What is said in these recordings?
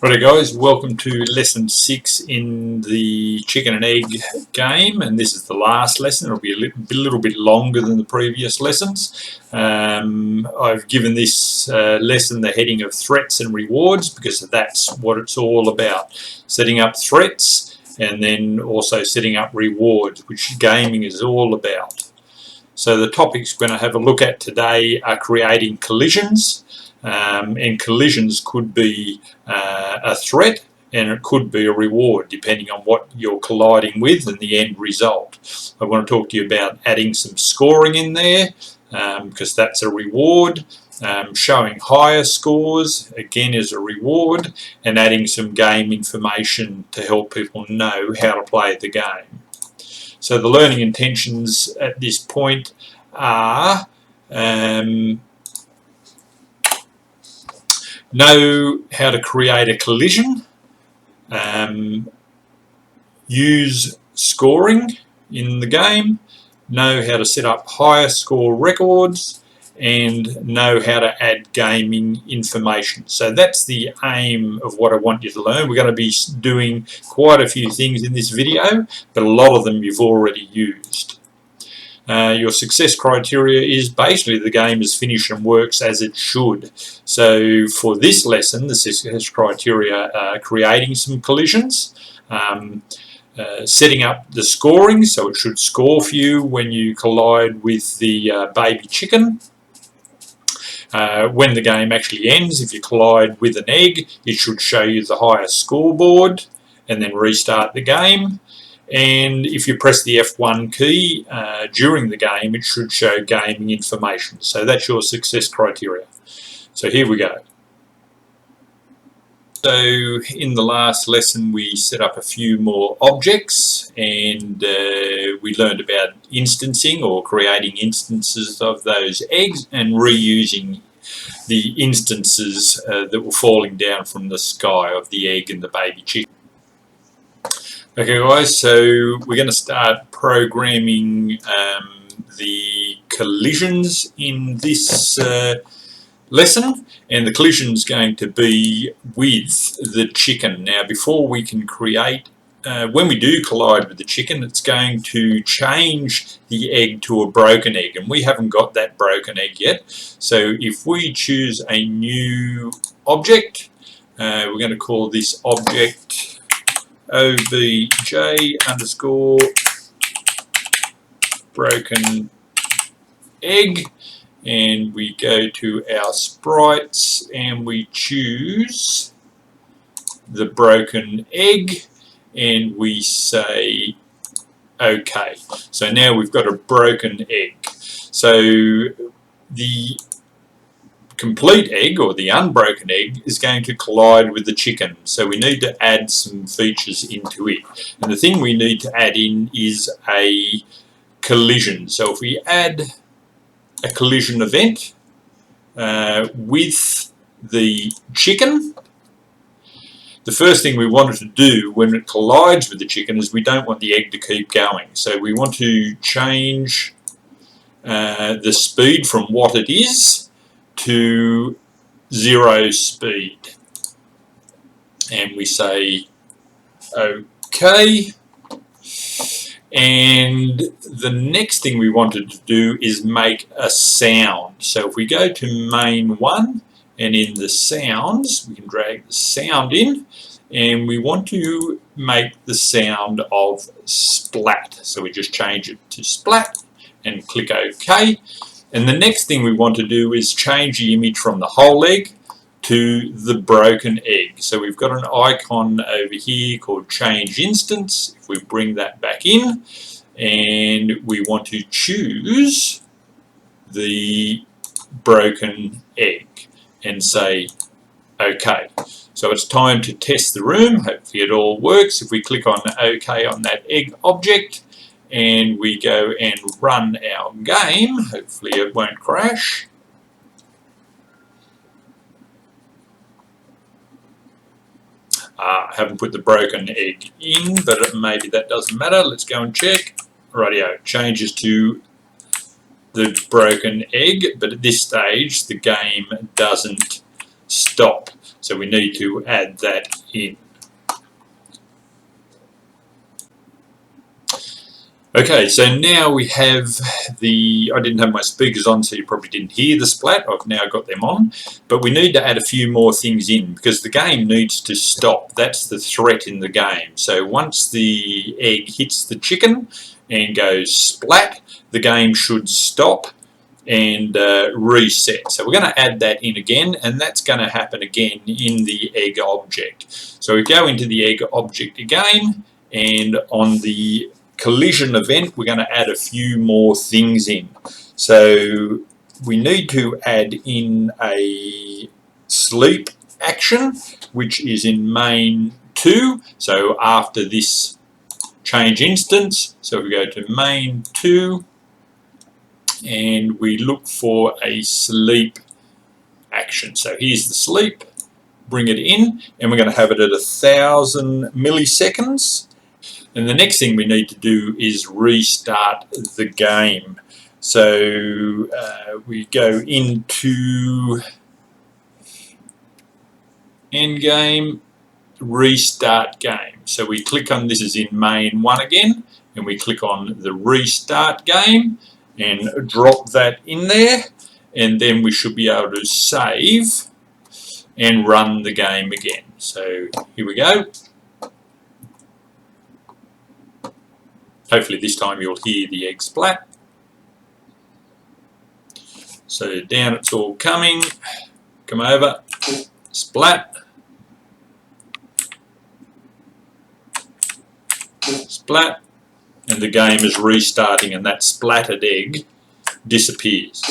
Righty guys, welcome to lesson 6 in the chicken and egg game, and this is the last lesson. It'll be a little bit longer than the previous lessons. I've given this lesson the heading of threats and rewards because that's what it's all about. Setting up threats and then also setting up rewards, which gaming is all about. So the topics we're going to have a look at today are creating collisions. And collisions could be a threat and it could be a reward depending on what you're colliding with and the end result. I want to talk to you about adding some scoring in there because that's a reward. Showing higher scores again is a reward, and adding some game information to help people know how to play the game. So the learning intentions at this point are know how to create a collision, use scoring in the game, know how to set up higher score records, and know how to add gaming information. So that's the aim of what I want you to learn. We're going to be doing quite a few things in this video, but a lot of them you've already used. Your success criteria is basically the game is finished and works as it should. So for this lesson, the success criteria are creating some collisions, setting up the scoring, so it should score for you when you collide with the baby chicken. When the game actually ends, if you collide with an egg, it should show you the highest scoreboard and then restart the game. And if you press the F1 key during the game, it should show gaming information. So that's your success criteria. So here we go. So in the last lesson we set up a few more objects, and we learned about instancing or creating instances of those eggs and reusing the instances that were falling down from the sky of the egg and the baby chicken. Okay guys, so we're going to start programming the collisions in this lesson, and the collision is going to be with the chicken. Now before we can create, when we do collide with the chicken, it's going to change the egg to a broken egg, and we haven't got that broken egg yet. So if we choose a new object, we're going to call this object obj underscore broken egg, and we go to our sprites and we choose the broken egg and we say OK. So now we've got a broken egg. So the complete egg or the unbroken egg is going to collide with the chicken, so we need to add some features into it, and the thing we need to add in is a collision. So if we add a collision event with the chicken, the first thing we wanted to do when it collides with the chicken is we don't want the egg to keep going, so we want to change the speed from what it is to 0 speed, and we say OK. And the next thing we wanted to do is make a sound. So if we go to main 1, and in the sounds we can drag the sound in, and we want to make the sound of splat, so we just change it to splat and click OK. And the next thing we want to do is change the image from the whole egg to the broken egg. So we've got an icon over here called change instance. If we bring that back in, and we want to choose the broken egg and say OK. So it's time to test the room. Hopefully it all works. If we click on OK on that egg object, and we go and run our game, hopefully it won't crash. I haven't put the broken egg in, but maybe that doesn't matter. Let's go and check. Rightio, changes to the broken egg, but at this stage the game doesn't stop. So we need to add that in. Okay, so now we have I didn't have my speakers on, so you probably didn't hear the splat. I've now got them on. But we need to add a few more things in because the game needs to stop. That's the threat in the game. So once the egg hits the chicken and goes splat, the game should stop and reset. So we're going to add that in again, and that's going to happen again in the egg object. So we go into the egg object again, and on the collision event we're going to add a few more things in. So we need to add in a sleep action, which is in main 2. So after this change instance, so we go to main 2 and we look for a sleep action. So here's the sleep, bring it in, and we're going to have it at 1000 milliseconds. And the next thing we need to do is restart the game. So we go into endgame, restart game. So we click on, this is in main 1 again, and we click on the restart game and drop that in there, and then we should be able to save and run the game again. So here we go. Hopefully this time you'll hear the egg splat. So down it's all coming, come over, splat, splat, and the game is restarting and that splattered egg disappears.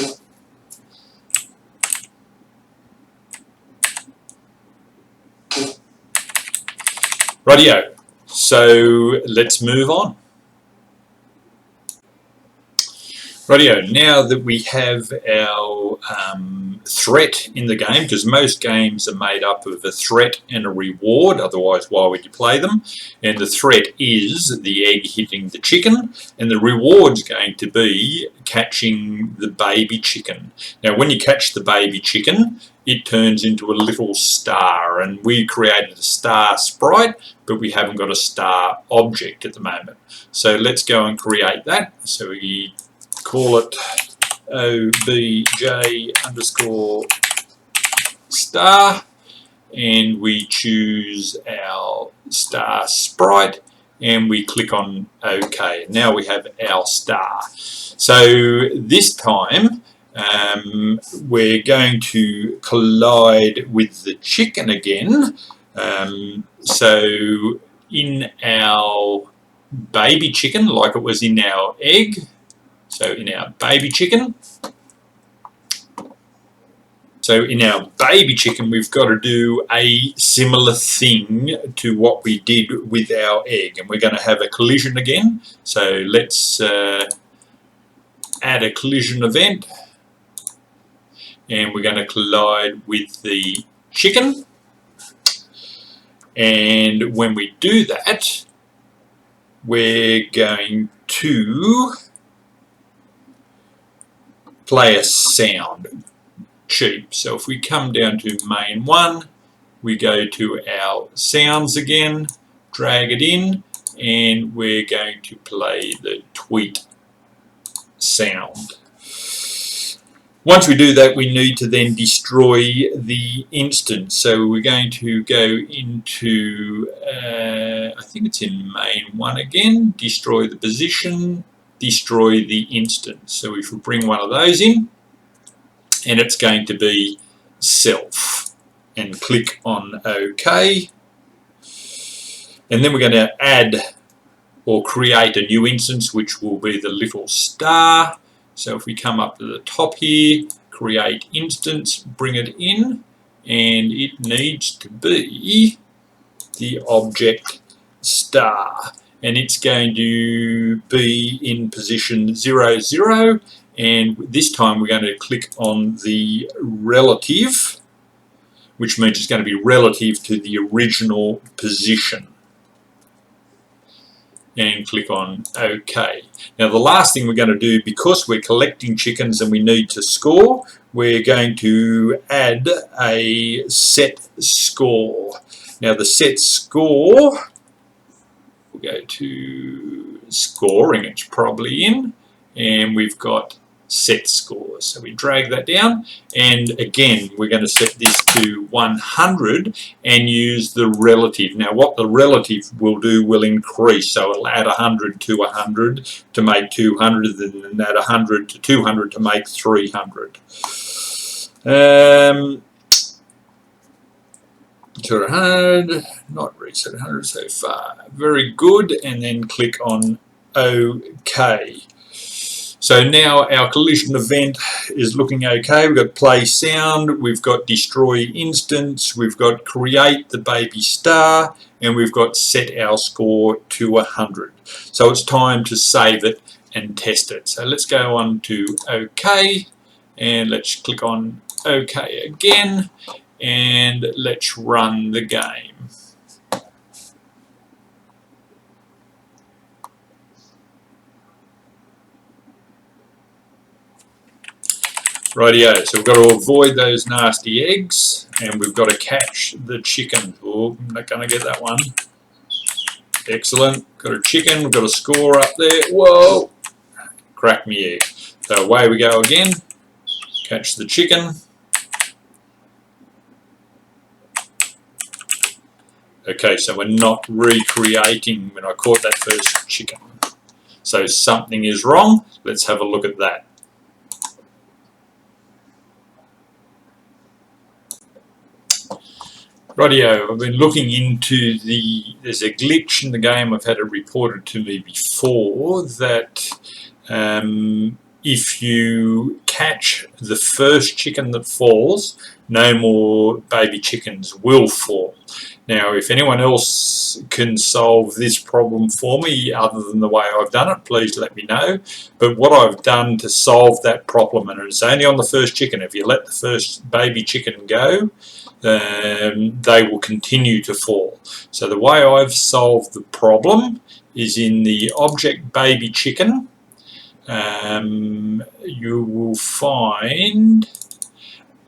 Rightio, so let's move on. Rightio, now that we have our threat in the game, because most games are made up of a threat and a reward, otherwise why would you play them? And the threat is the egg hitting the chicken, and the reward's going to be catching the baby chicken. Now when you catch the baby chicken, it turns into a little star, and we created a star sprite, but we haven't got a star object at the moment. So let's go and create that. So we call it obj_star, and we choose our star sprite and we click on OK. Now we have our star. So this time we're going to collide with the chicken again. So in our baby chicken, like it was in our egg, so in our baby chicken, we've got to do a similar thing to what we did with our egg, and we're going to have a collision again. So let's add a collision event, and we're going to collide with the chicken. And when we do that, we're going to play a sound cheap. So if we come down to main 1, we go to our sounds again, drag it in, and we're going to play the tweet sound. Once we do that, we need to then destroy the instance. So we're going to go into, I think it's in main 1 again, destroy the position, destroy the instance. So if we bring one of those in, and it's going to be self, and click on OK. And then we're going to add or create a new instance, which will be the little star. So if we come up to the top here, create instance, bring it in, and it needs to be the object star, and it's going to be in position 0, 0, and this time we're going to click on the relative, which means it's going to be relative to the original position. and click on OK. Now the last thing we're going to do, because we're collecting chickens and we need to score, we're going to add a set score. Now the set score, we'll go to scoring, it's probably in, and we've got set scores. So we drag that down, and again we're going to set this to 100 and use the relative. Now what the relative will do will increase, so it'll add 100 to 100 to make 200, then add 100 to 200 to make 300. 200, not reset 100 so far. Very good, and then click on OK. So now our collision event is looking okay. We've got play sound, we've got destroy instance, we've got create the baby star, and we've got set our score to 100. So it's time to save it and test it. So let's go on to OK, and let's click on OK again, and let's run the game. Rightio, so we've got to avoid those nasty eggs, and we've got to catch the chicken. Oh, I'm not going to get that one. Excellent. Got a chicken, we've got a score up there. Whoa! Crack me egg. So away we go again. Catch the chicken. Okay, so we're not recreating when I caught that first chicken. So something is wrong. Let's have a look at that. Rightio, I've been looking into there's a glitch in the game. I've had it reported to me before that if you catch the first chicken that falls, no more baby chickens will fall. Now, if anyone else can solve this problem for me other than the way I've done it, please let me know. But what I've done to solve that problem, and it's only on the first chicken, if you let the first baby chicken go, they will continue to fall. So the way I've solved the problem is in the object baby chicken. You will find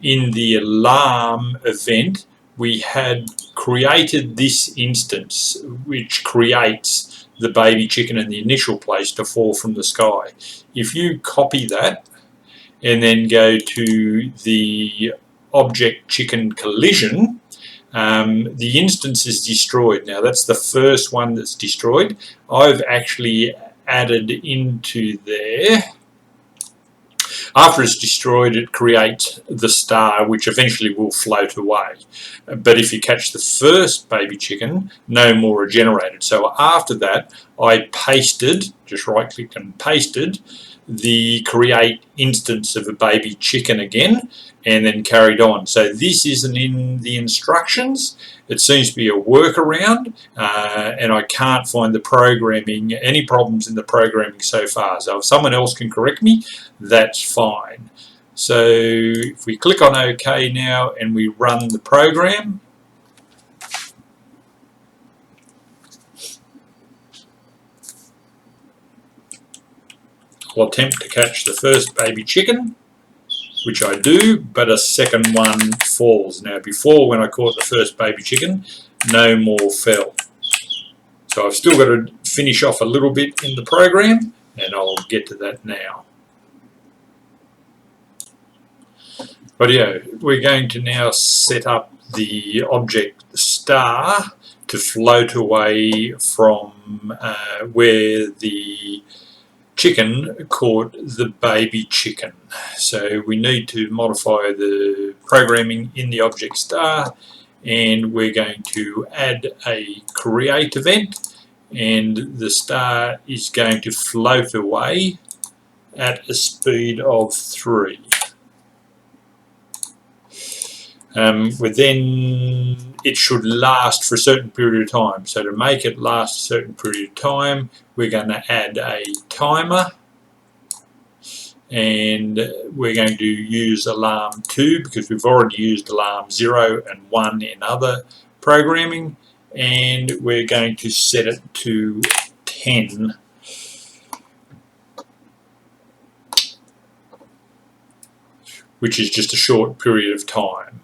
in the alarm event we had created this instance which creates the baby chicken in the initial place to fall from the sky. If you copy that and then go to the object chicken collision, the instance is destroyed. Now that's the first one that's destroyed. I've actually added into there, after it's destroyed, it creates the star, which eventually will float away. But if you catch the first baby chicken, no more are generated. So after that, I pasted, just right-clicked and pasted, the create instance of a baby chicken again, and then carried on. So this isn't in the instructions. It seems to be a workaround, and I can't find the programming, any problems in the programming so far. So if someone else can correct me, that's fine. So if we click on OK now and we run the program, I'll attempt to catch the first baby chicken, which I do, but a second one falls. Now before, when I caught the first baby chicken, no more fell. So I've still got to finish off a little bit in the program, and I'll get to that now. Rightio, we're going to now set up the object star to float away from where the chicken caught the baby chicken. So we need to modify the programming in the object star, and we're going to add a create event, and the star is going to float away at a speed of 3. Then it should last for a certain period of time. So to make it last a certain period of time, we're going to add a timer, and we're going to use alarm 2 because we've already used alarm 0 and 1 in other programming, and we're going to set it to 10, which is just a short period of time,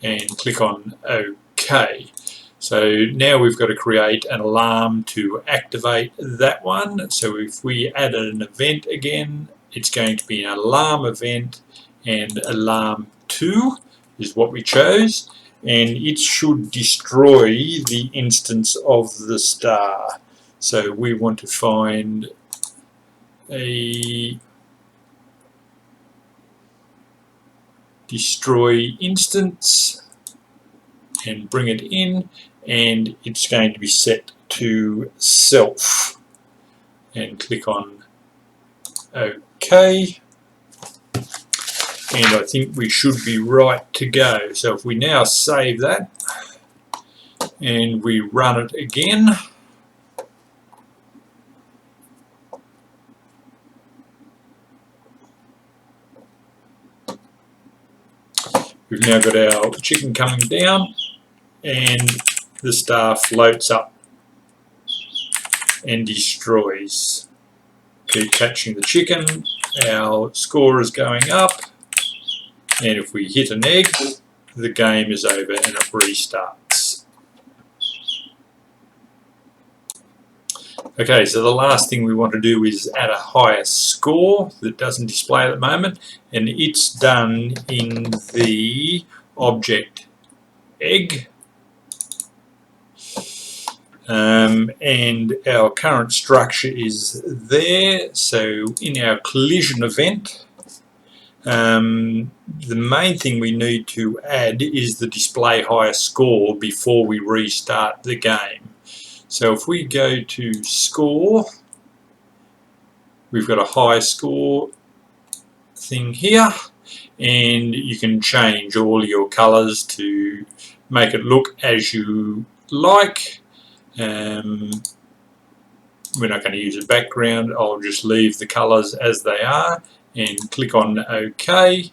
and click on OK. So now we've got to create an alarm to activate that one. So if we add an event again, it's going to be an alarm event, and alarm 2 is what we chose, and it should destroy the instance of the star. So we want to find a destroy instance and bring it in, and it's going to be set to self, and click on OK, and I think we should be right to go. So if we now save that and we run it again, we've now got our chicken coming down, and the star floats up and destroys. Keep catching the chicken, our score is going up, and if we hit an egg, the game is over and it restarts. Okay, so the last thing we want to do is add a higher score that doesn't display at the moment, and it's done in the object egg. And our current structure is there. So in our collision event, the main thing we need to add is the display higher score before we restart the game. So if we go to score, we've got a high score thing here, and you can change all your colors to make it look as you like. We're not going to use a background, I'll just leave the colors as they are, and click on OK,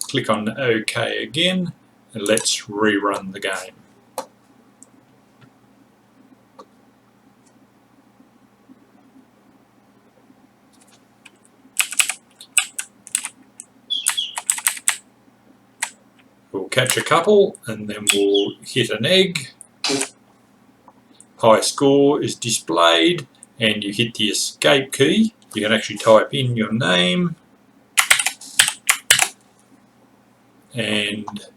click on OK again, and let's rerun the game. We'll catch a couple, and then we'll hit an egg. High score is displayed, and you hit the escape key. You can actually type in your name and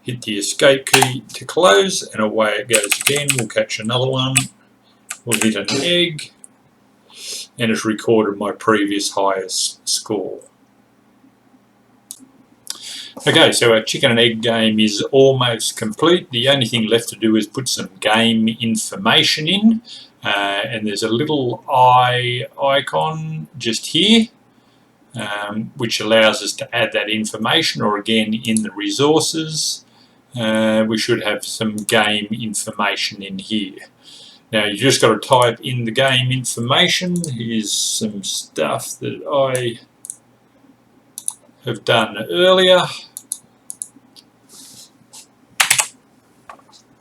hit the escape key to close, and away it goes again. We'll catch another one, we'll hit an egg, and it's recorded my previous highest score. Okay, so our chicken and egg game is almost complete. The only thing left to do is put some game information in, and there's a little eye icon just here, which allows us to add that information, or again in the resources we should have some game information in here. Now you just got to type in the game information. Here's some stuff that I have done earlier.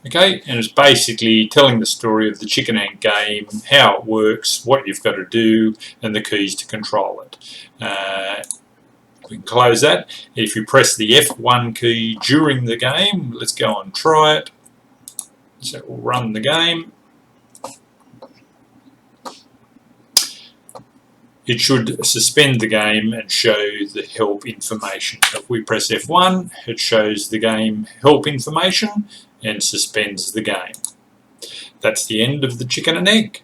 Okay, and it's basically telling the story of the chicken and egg game, how it works, what you've got to do, and the keys to control it. We can close that. If you press the F1 key during the game, let's go and try it. So we'll run the game. It should suspend the game and show the help information. If we press F1, it shows the game help information and suspends the game. That's the end of the chicken and egg.